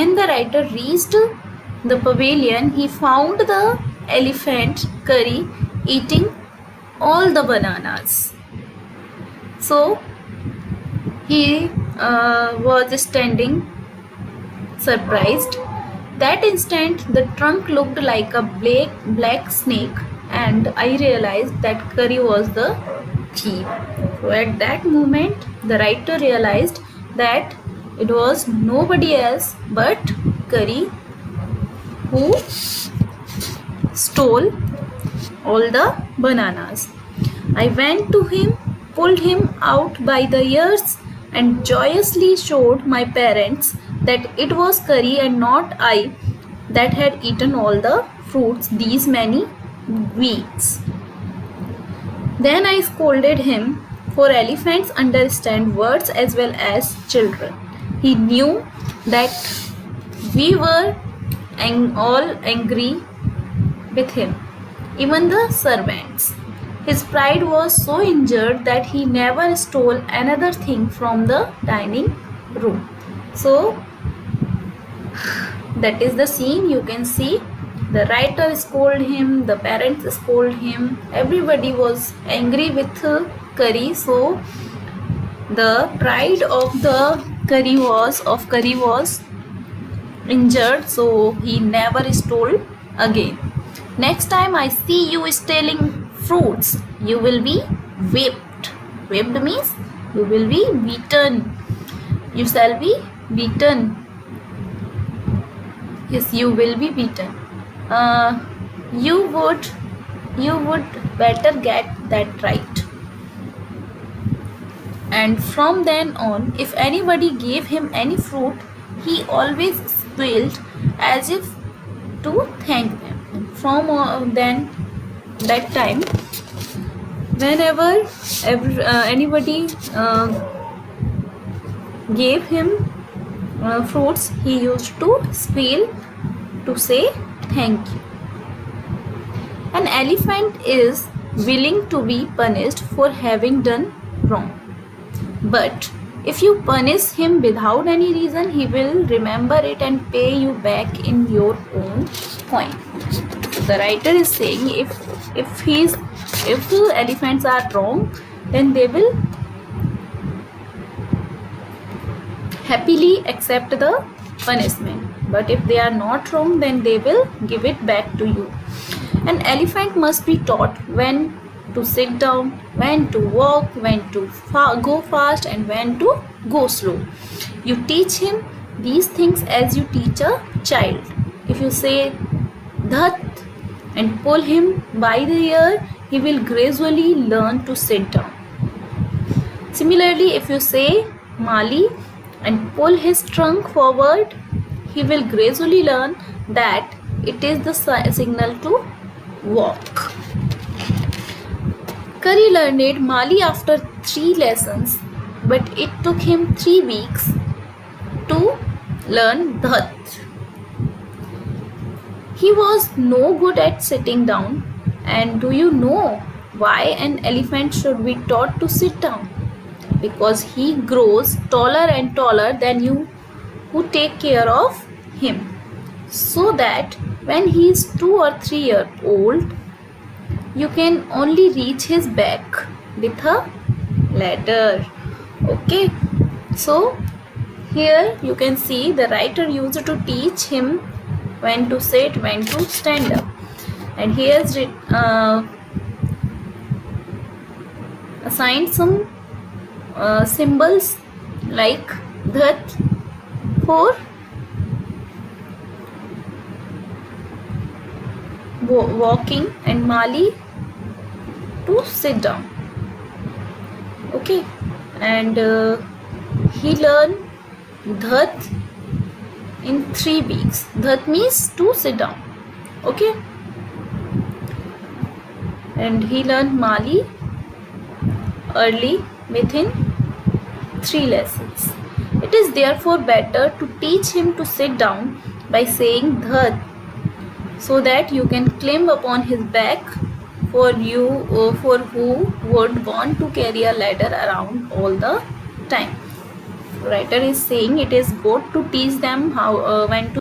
When the writer reached the pavilion, he found the elephant Curry eating all the bananas. So he was standing surprised. That instant, the trunk looked like a black snake, and I realized that Curry was the thief. So at that moment, the writer realized that it was nobody else but Curry who stole all the bananas. I went to him, pulled him out by the ears, and joyously showed my parents that it was Curry and not I that had eaten all the fruits these many weeks. Then I scolded him, for elephants understand words as well as children. He knew that we were all angry with him, even the servants. His pride was so injured that he never stole another thing from the dining room. So that is the scene. You can see the writer scolded him, the parents scolded him, everybody was angry with Curry. So the pride of the Curry was injured, so he never stole again. Next time I see you stealing fruits, you will be whipped. Whipped means you will be beaten. You shall be beaten. Yes, you will be beaten. You would better get that right. And from then on, if anybody gave him any fruit, he always squealed as if to thank them. From then that time, whenever anybody gave him fruits, he used to squeal to say thank you. An elephant is willing to be punished for having done wrong. But if you punish him without any reason, he will remember it and pay you back in your own coin. The writer is saying if elephants are wrong, then they will happily accept the punishment. But if they are not wrong, then they will give it back to you. An elephant must be taught when to sit down, when to walk, when to go fast, and when to go slow. You teach him these things as you teach a child. If you say dhat and pull him by the ear, he will gradually learn to sit down. Similarly, if you say Mali and pull his trunk forward, he will gradually learn that it is the signal to walk. Curry learned Mali after 3 lessons, but it took him 3 weeks to learn Dhat. He was no good at sitting down. And do you know why an elephant should be taught to sit down? Because he grows taller and taller than you who take care of him. So that when he is 2 or 3 years old, you can only reach his back with a ladder. Okay, so here you can see the writer used to teach him when to sit, when to stand up. And he has assigned some symbols like Dhat for walking and Mali to sit down. Okay, and he learned Dhat in 3 weeks. Dhat means to sit down. Okay, and he learned Mali early within 3 lessons. It is therefore better to teach him to sit down by saying Dhat, so that you can climb upon his back, for who would want to carry a ladder around all the time. Writer is saying it is good to teach them how when to